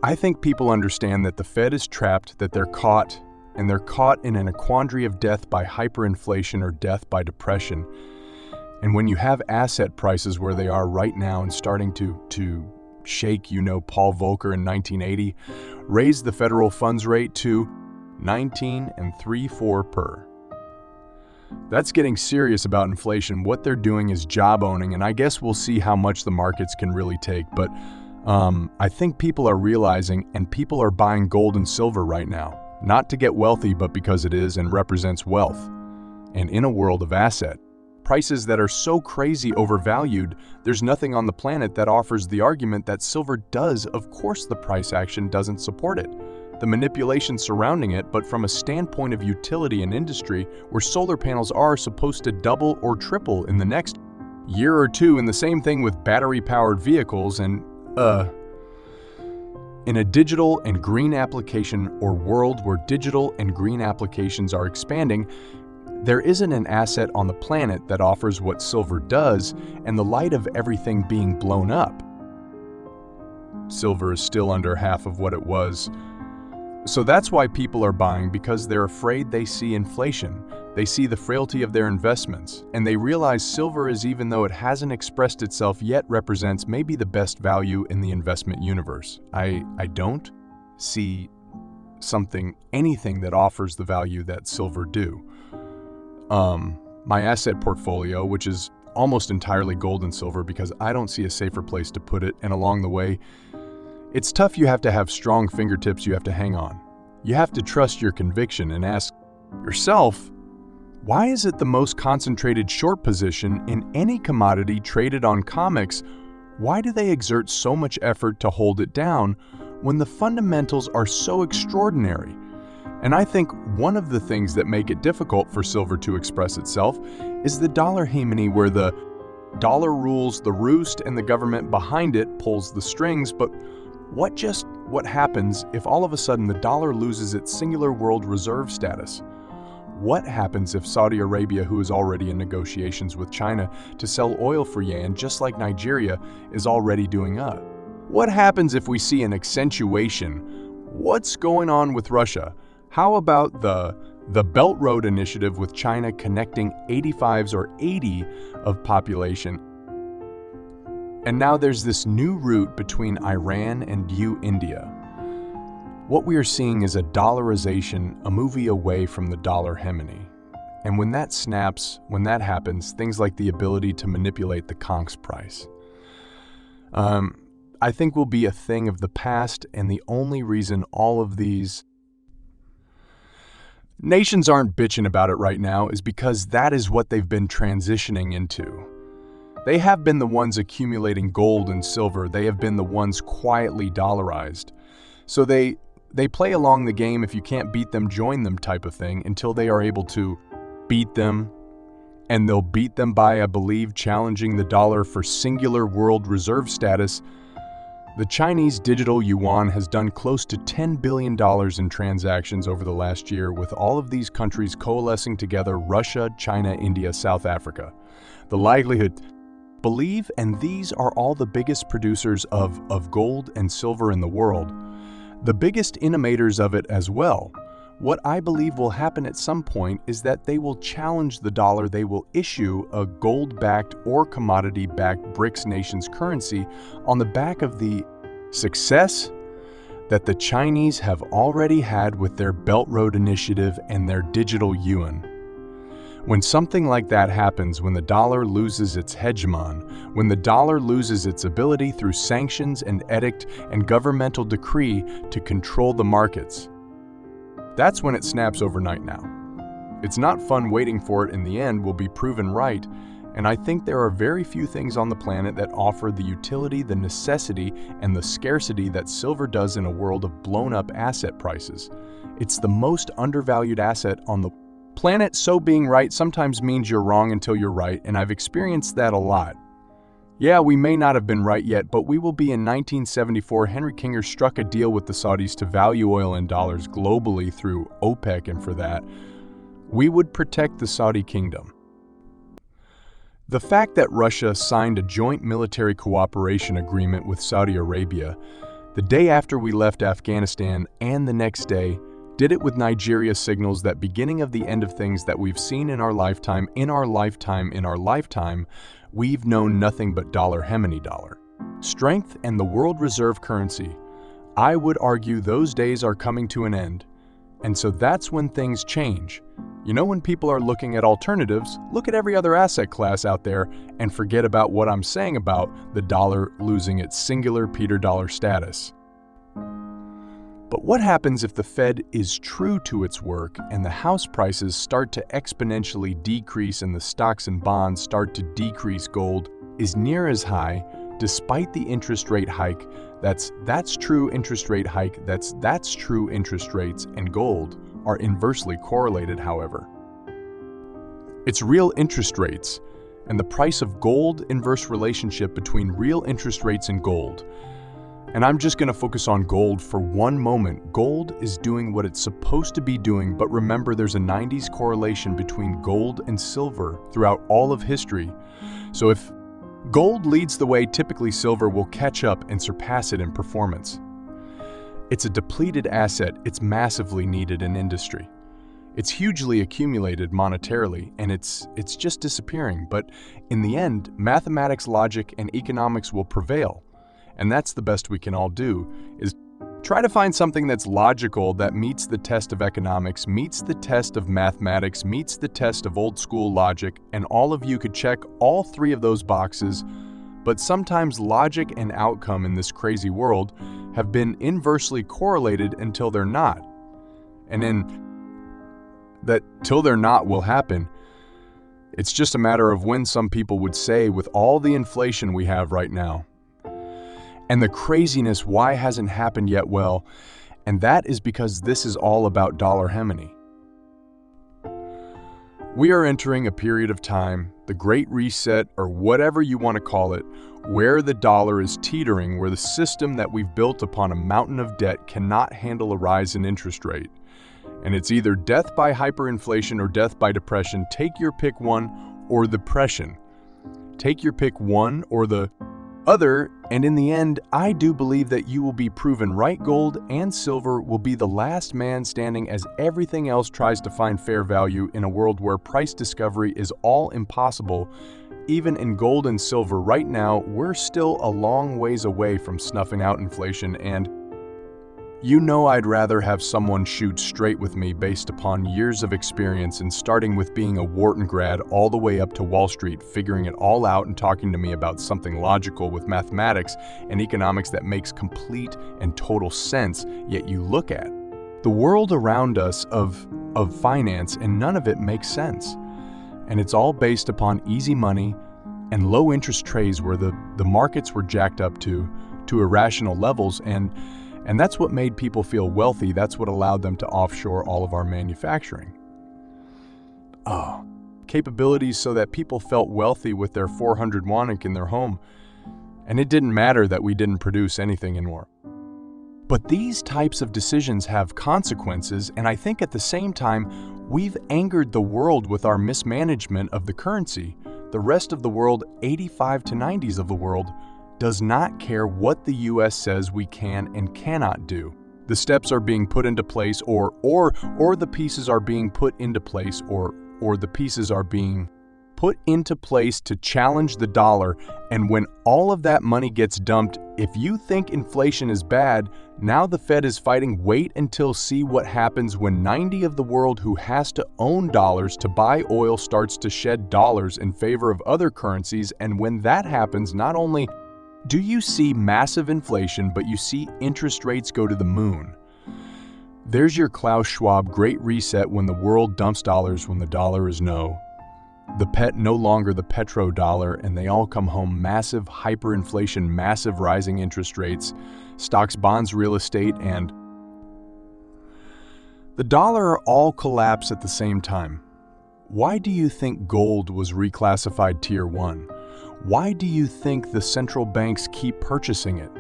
I think people understand that the Fed is trapped, that they're caught in a quandary of death by hyperinflation or death by depression. And when you have asset prices where they are right now and starting to shake, Paul Volcker in 1980 raised the federal funds rate to 19 3/4 per. That's getting serious about inflation. What they're doing is job owning, and I guess we'll see how much the markets can really take. But I think people are realizing, and people are buying gold and silver right now, not to get wealthy, but because it is and represents wealth. And in a world of asset prices that are so crazy overvalued, there's nothing on the planet that offers the argument that silver does. Of course, the price action doesn't support it, the manipulation surrounding it, but from a standpoint of utility and industry, where solar panels are supposed to double or triple in the next year or two, and the same thing with battery-powered vehicles, and in a digital and green application or world where digital and green applications are expanding, there isn't an asset on the planet that offers what silver does, and the light of everything being blown up. Silver is still under half of what it was. So that's why people are buying, because they're afraid they see inflation. They see the frailty of their investments, and they realize silver is, even though it hasn't expressed itself yet, represents maybe the best value in the investment universe. I don't see anything that offers the value that silver do. My asset portfolio, which is almost entirely gold and silver, because I don't see a safer place to put it, and along the way, it's tough. You have to have strong fingertips you have to hang on. You have to trust your conviction and ask yourself, why is it the most concentrated short position in any commodity traded on COMEX? Why do they exert so much effort to hold it down when the fundamentals are so extraordinary? And I think one of the things that make it difficult for silver to express itself is the dollar hegemony, where the dollar rules the roost and the government behind it pulls the strings. But what happens if all of a sudden the dollar loses its singular world reserve status? What happens if Saudi Arabia, who is already in negotiations with China to sell oil for yuan, just like Nigeria is already doing? What happens if we see an accentuation? What's going on with Russia? How about the Belt Road Initiative with China connecting 85s or 80 of population? And now there's this new route between Iran and India. What we are seeing is a dollarization, a movie away from the dollar hegemony. And when that snaps, when that happens, things like the ability to manipulate the conch price, I think will be a thing of the past, and the only reason all of these nations aren't bitching about it right now is because that is what they've been transitioning into. They have been the ones accumulating gold and silver. They have been the ones quietly dollarized. So they play along the game, if you can't beat them, join them type of thing, until they are able to beat them. And they'll beat them by, I believe, challenging the dollar for singular world reserve status. The Chinese digital yuan has done close to $10 billion in transactions over the last year, with all of these countries coalescing together: Russia, China, India, South Africa. The likelihood, believe, and these are all the biggest producers of gold and silver in the world, the biggest innovators of it as well. What I believe will happen at some point is that they will challenge the dollar. They will issue a gold-backed or commodity-backed BRICS nations currency on the back of the success that the Chinese have already had with their Belt Road Initiative and their digital yuan. When something like that happens, when the dollar loses its hegemon, when the dollar loses its ability through sanctions and edict and governmental decree to control the markets, that's when it snaps overnight now. It's not fun waiting for it. In the end, will be proven right, and I think there are very few things on the planet that offer the utility, the necessity, and the scarcity that silver does in a world of blown-up asset prices. It's the most undervalued asset on the planet, so being right sometimes means you're wrong until you're right, and I've experienced that a lot. Yeah, we may not have been right yet, but we will be. In 1974, Henry Kissinger struck a deal with the Saudis to value oil in dollars globally through OPEC, and for that, we would protect the Saudi kingdom. The fact that Russia signed a joint military cooperation agreement with Saudi Arabia, The day after we left Afghanistan and the next day, did it with Nigeria signals that beginning of the end of things that we've seen in our lifetime, we've known nothing but dollar Hemini dollar. Strength and the world reserve currency. I would argue those days are coming to an end. And so that's when things change. You know, when people are looking at alternatives, look at every other asset class out there and forget about what I'm saying about the dollar losing its singular Peter dollar status. But what happens if the Fed is true to its work and the house prices start to exponentially decrease and the stocks and bonds start to decrease? Gold is near as high despite the interest rate hike. That's true interest rate hike. That's true interest rates, and gold are inversely correlated, however. It's real interest rates and the price of gold inverse relationship between real interest rates and gold. And I'm just going to focus on gold for one moment. Gold is doing what it's supposed to be doing, but remember there's a 90s correlation between gold and silver throughout all of history. So if gold leads the way, typically silver will catch up and surpass it in performance. It's a depleted asset. It's massively needed in industry. It's hugely accumulated monetarily, and it's just disappearing. But in the end, mathematics, logic, and economics will prevail. And that's the best we can all do, is try to find something that's logical, that meets the test of economics, meets the test of mathematics, meets the test of old school logic, and all of you could check all three of those boxes. But sometimes logic and outcome in this crazy world have been inversely correlated until they're not. And then that till they're not will happen. It's just a matter of when, some people would say, with all the inflation we have right now. And the craziness, why hasn't happened yet? Well, and that is because this is all about dollar Hemini. We are entering a period of time, the Great Reset, or whatever you want to call it, where the dollar is teetering, where the system that we've built upon a mountain of debt cannot handle a rise in interest rate. And it's either death by hyperinflation or death by depression. Take your pick, one or depression. Take your pick, one or the other, and in the end, I do believe that you will be proven right. Gold and silver will be the last man standing as everything else tries to find fair value in a world where price discovery is all impossible. Even in gold and silver right now, we're still a long ways away from snuffing out inflation, and you know I'd rather have someone shoot straight with me based upon years of experience, and starting with being a Wharton grad all the way up to Wall Street, figuring it all out and talking to me about something logical with mathematics and economics that makes complete and total sense. Yet you look at the world around us of finance and none of it makes sense. And it's all based upon easy money and low interest trades where the markets were jacked up to irrational levels, and that's what made people feel wealthy. That's what allowed them to offshore all of our manufacturing. Capabilities so that people felt wealthy with their 400 wanik in their home. And it didn't matter that we didn't produce anything anymore. But these types of decisions have consequences, and I think at the same time, we've angered the world with our mismanagement of the currency. The rest of the world, 85 to 90s of the world, does not care what the US says we can and cannot do. The steps are being put into place, or the pieces are being put into place, or the pieces are being put into place to challenge the dollar. And when all of that money gets dumped, if you think inflation is bad, now the Fed is fighting. Wait until see what happens when 90 of the world who has to own dollars to buy oil starts to shed dollars in favor of other currencies. And when that happens, not only do you see massive inflation, but you see interest rates go to the moon. There's your Klaus Schwab Great Reset, when the world dumps dollars, when the dollar is no longer the petrodollar, and they all come home. Massive hyperinflation, massive rising interest rates, stocks, bonds, real estate, and the dollar all collapse at the same time. Why do you think gold was reclassified Tier 1? Why do you think the central banks keep purchasing it?